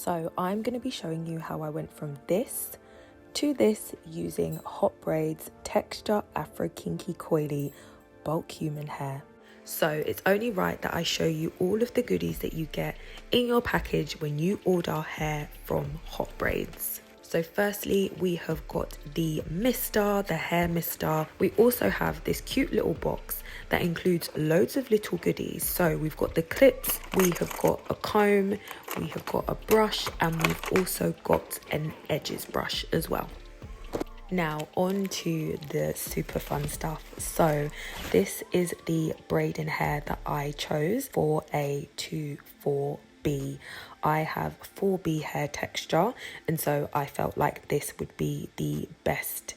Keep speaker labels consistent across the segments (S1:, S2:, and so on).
S1: So I'm going to be showing you how I went from this to this using HOTBRAIDS Texture Afro Kinky Coily bulk human hair. So it's only right that I show you all of the goodies that you get in your package when you order hair from HOTBRAIDS. So firstly, we have got the mister, the hair mister. We also have this cute little box that includes loads of little goodies. So we've got the clips, we have got a comb, we have got a brush, and we've also got an edges brush as well. Now on to the super fun stuff. So this is the braiding hair that I chose for A to 4B. I have 4B hair texture, and so I felt like this would be the best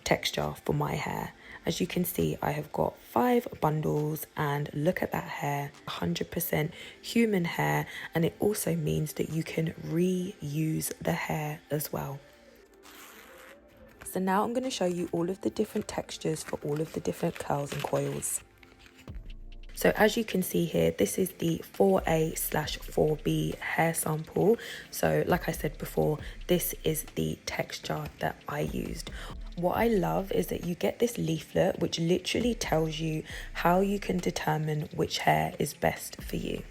S1: texture for my hair. As you can see, I have got 5 bundles, and look at that hair, 100% human hair, and it also means that you can reuse the hair as well. So now I'm going to show you all of the different textures for all of the different curls and coils. So as you can see here, this is the 4A/4B hair sample. So like I said before, this is the texture that I used. What I love is that you get this leaflet which literally tells you how you can determine which hair is best for you.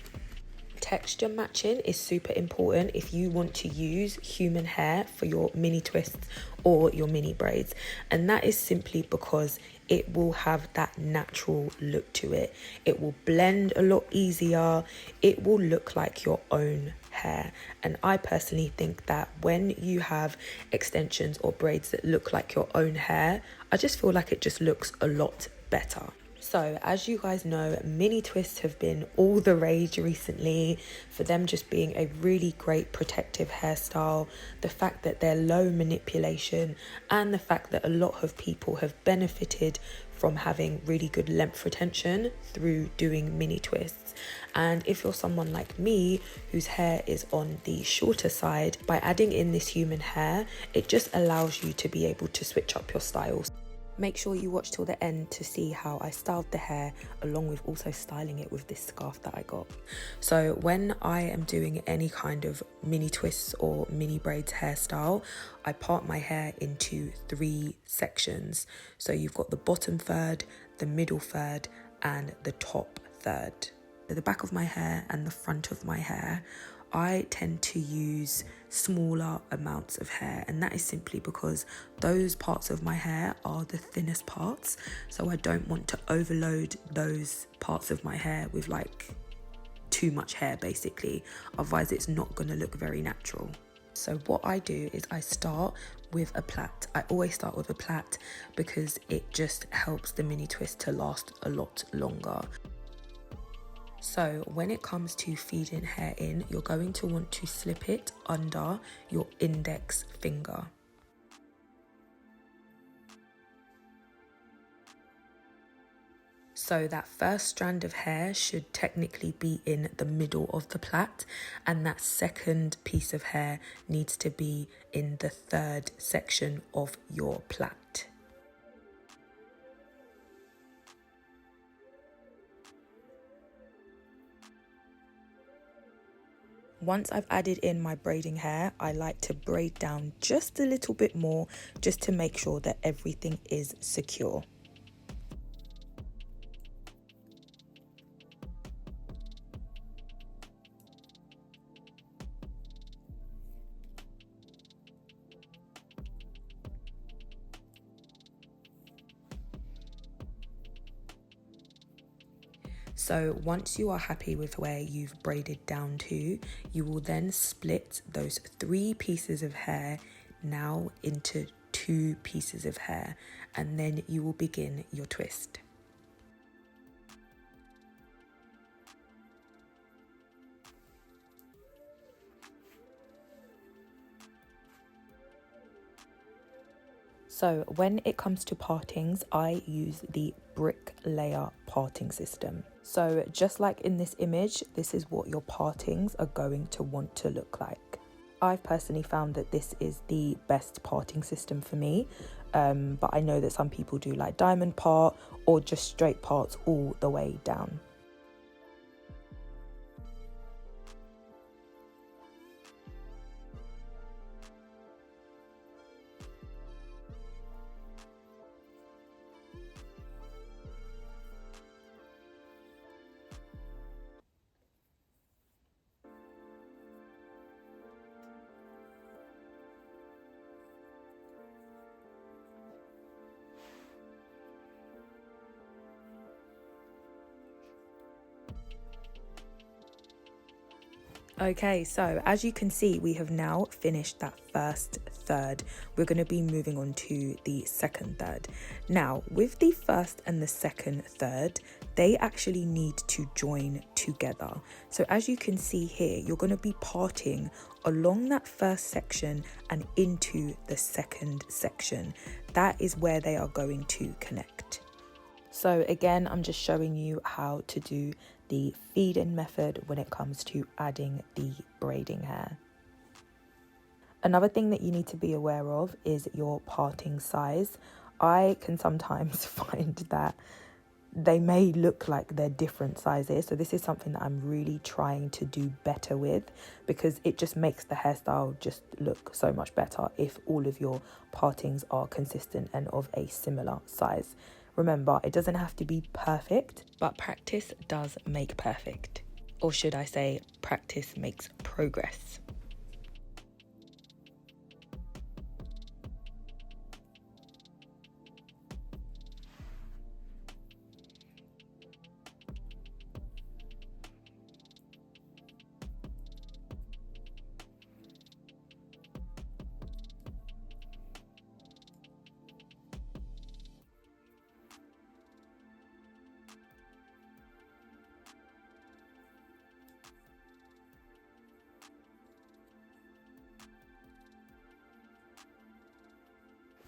S1: Texture matching is super important if you want to use human hair for your mini twists or your mini braids, and that is simply because it will have that natural look to it. It will blend a lot easier. It will look like your own hair, and I personally think that when you have extensions or braids that look like your own hair, I just feel like it just looks a lot better. So as you guys know, mini twists have been all the rage recently, for them just being a really great protective hairstyle, the fact that they're low manipulation, and the fact that a lot of people have benefited from having really good length retention through doing mini twists. And if you're someone like me whose hair is on the shorter side, by adding in this human hair, it just allows you to be able to switch up your styles. Make sure you watch till the end to see how I styled the hair, along with also styling it with this scarf that I got. So when I am doing any kind of mini twists or mini braids hairstyle, I part my hair into 3 sections. So you've got the bottom third, the middle third, and the top third. At the back of my hair and the front of my hair, I tend to use smaller amounts of hair, and that is simply because those parts of my hair are the thinnest parts, so I don't want to overload those parts of my hair with like too much hair basically, otherwise it's not going to look very natural. So what I do is I start with a plait. I always start with a plait because it just helps the mini twist to last a lot longer. So when it comes to feeding hair in, you're going to want to slip it under your index finger. So that first strand of hair should technically be in the middle of the plait, and that second piece of hair needs to be in the third section of your plait. Once I've added in my braiding hair, I like to braid down just a little bit more, just to make sure that everything is secure. So once you are happy with where you've braided down to, you will then split those 3 pieces of hair now into 2 pieces of hair, and then you will begin your twist. So when it comes to partings, I use the brick layer parting system. So just like in this image, this is what your partings are going to want to look like. I've personally found that this is the best parting system for me, but I know that some people do like diamond part or just straight parts all the way down. Okay, so as you can see, we have now finished that first third. We're going to be moving on to the second third. Now, with the first and the second third, they actually need to join together. So as you can see here, you're going to be parting along that first section and into the second section. That is where they are going to connect. So again, I'm just showing you how to do the feed-in method when it comes to adding the braiding hair. Another thing that you need to be aware of is your parting size. I can sometimes find that they may look like they're different sizes. So this is something that I'm really trying to do better with, because it just makes the hairstyle just look so much better if all of your partings are consistent and of a similar size. Remember, it doesn't have to be perfect, but practice does make perfect. Or should I say, practice makes progress.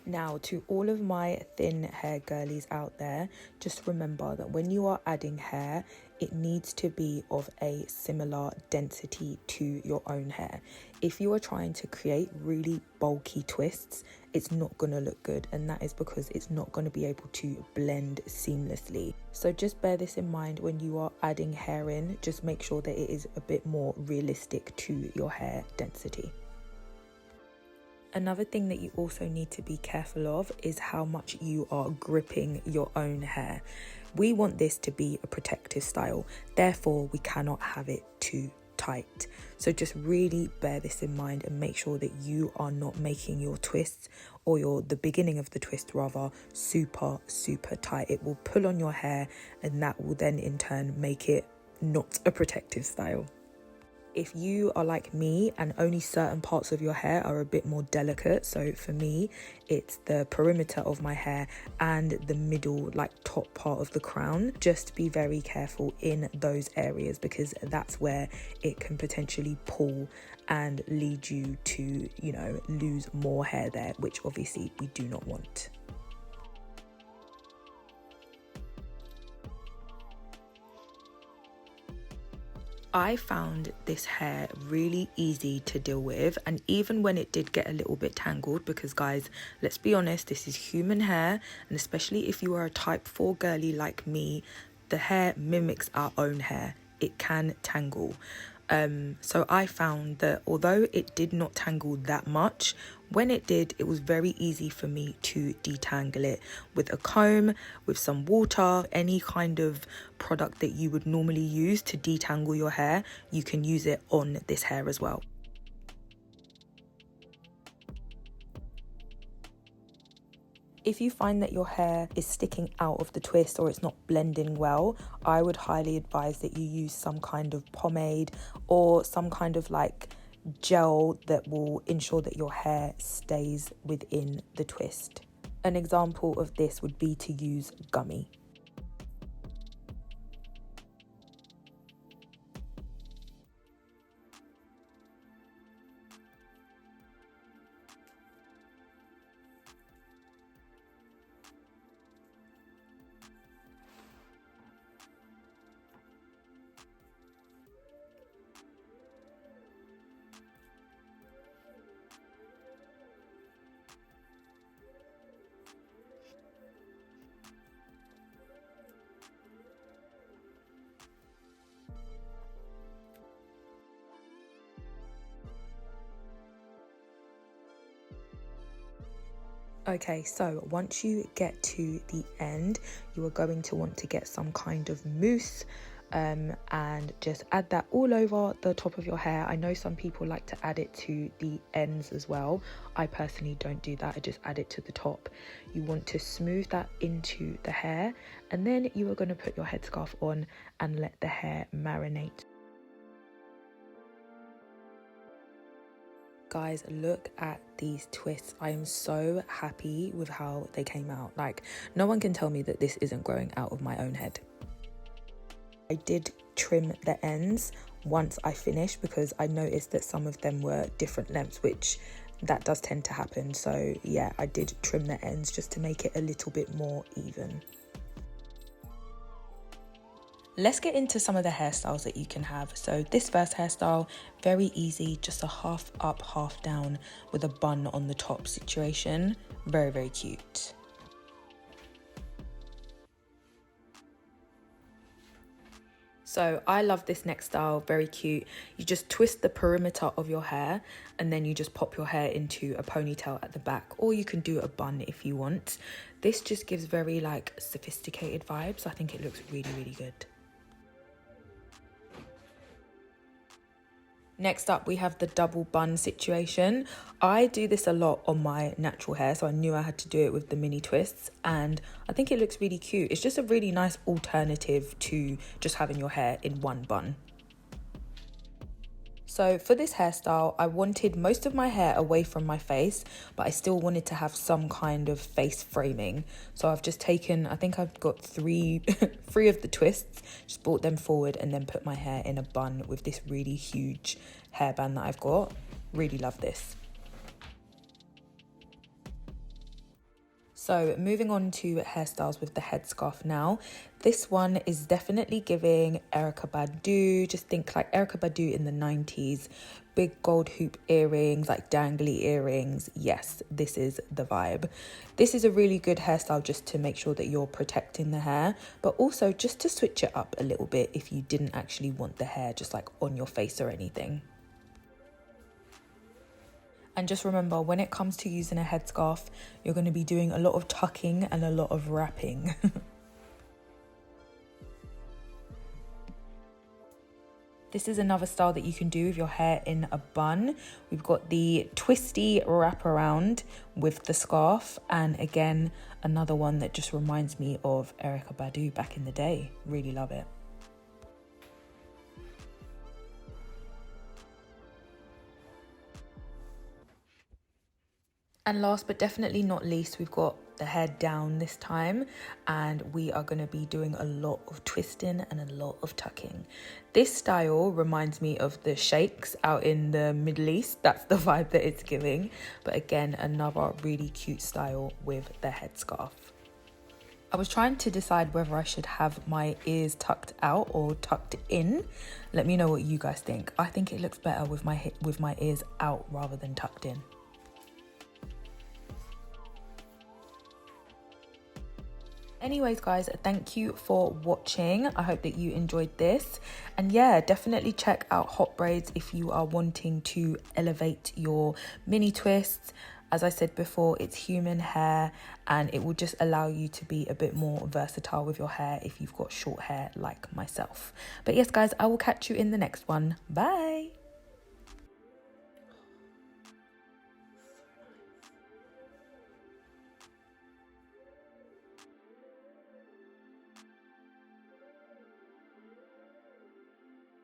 S1: Now, to all of my thin hair girlies out there, just remember that when you are adding hair, it needs to be of a similar density to your own hair. If you are trying to create really bulky twists, it's not going to look good, and that is because it's not going to be able to blend seamlessly. So just bear this in mind when you are adding hair in. Just make sure that it is a bit more realistic to your hair density. Another thing that you also need to be careful of is how much you are gripping your own hair. We want this to be a protective style, therefore we cannot have it too tight. So just really bear this in mind and make sure that you are not making your twists, or the beginning of the twist rather, super tight. It will pull on your hair, and that will then in turn make it not a protective style. If you are like me and only certain parts of your hair are a bit more delicate, so for me it's the perimeter of my hair and the middle, like top part of the crown, just be very careful in those areas, because that's where it can potentially pull and lead you to, lose more hair there, which obviously we do not want. I found this hair really easy to deal with, and even when it did get a little bit tangled, because guys, let's be honest, this is human hair, and especially if you are a type 4 girly like me, the hair mimics our own hair. It can tangle. So I found that although it did not tangle that much, when it did, it was very easy for me to detangle it with a comb, with some water, any kind of product that you would normally use to detangle your hair. You can use it on this hair as well. If you find that your hair is sticking out of the twist or it's not blending well, I would highly advise that you use some kind of pomade or some kind of like gel that will ensure that your hair stays within the twist. An example of this would be to use gummy. Okay, so once you get to the end, you are going to want to get some kind of mousse and just add that all over the top of your hair. I know some people like to add it to the ends as well. I personally don't do that. I just add it to the top. You want to smooth that into the hair, and then you are going to put your headscarf on and let the hair marinate. guys, look at these twists. I am so happy with how they came out. Like, no one can tell me that this isn't growing out of my own head. I did trim the ends once I finished because I noticed that some of them were different lengths, which that does tend to happen. So yeah, I did trim the ends just to make it a little bit more even. Let's get into some of the hairstyles that you can have. So this first hairstyle, very easy, just a half up, half down with a bun on the top situation. Very, very cute. So I love this next style, very cute. You just twist the perimeter of your hair and then you just pop your hair into a ponytail at the back, or you can do a bun if you want. This just gives very like sophisticated vibes. I think it looks really, really good. Next up, we have the double bun situation. I do this a lot on my natural hair, so I knew I had to do it with the mini twists, and I think it looks really cute. It's just a really nice alternative to just having your hair in one bun. So for this hairstyle, I wanted most of my hair away from my face, but I still wanted to have some kind of face framing. So I've just taken, I think I've got three of the twists, just brought them forward and then put my hair in a bun with this really huge hairband that I've got. Really love this. So moving on to hairstyles with the headscarf now. This one is definitely giving Erykah Badu. Just think like Erykah Badu in the 90s. Big gold hoop earrings, like dangly earrings. Yes, this is the vibe. This is a really good hairstyle just to make sure that you're protecting the hair, but also just to switch it up a little bit if you didn't actually want the hair just like on your face or anything. And just remember, when it comes to using a headscarf, you're going to be doing a lot of tucking and a lot of wrapping. This is another style that you can do with your hair in a bun. We've got the twisty wraparound with the scarf. And again, another one that just reminds me of Erykah Badu back in the day. Really love it. And last but definitely not least, we've got the hair down this time, and we are going to be doing a lot of twisting and a lot of tucking. This style reminds me of the sheikhs out in the Middle East. That's the vibe that it's giving. But again, another really cute style with the headscarf. I was trying to decide whether I should have my ears tucked out or tucked in. Let me know what you guys think. I think it looks better with my ears out rather than tucked in. Anyways guys, thank you for watching. I hope that you enjoyed this, and yeah, definitely check out HOTBRAIDS if you are wanting to elevate your mini twists. As I said before, it's human hair and it will just allow you to be a bit more versatile with your hair if you've got short hair like myself. But yes guys, I will catch you in the next one. Bye.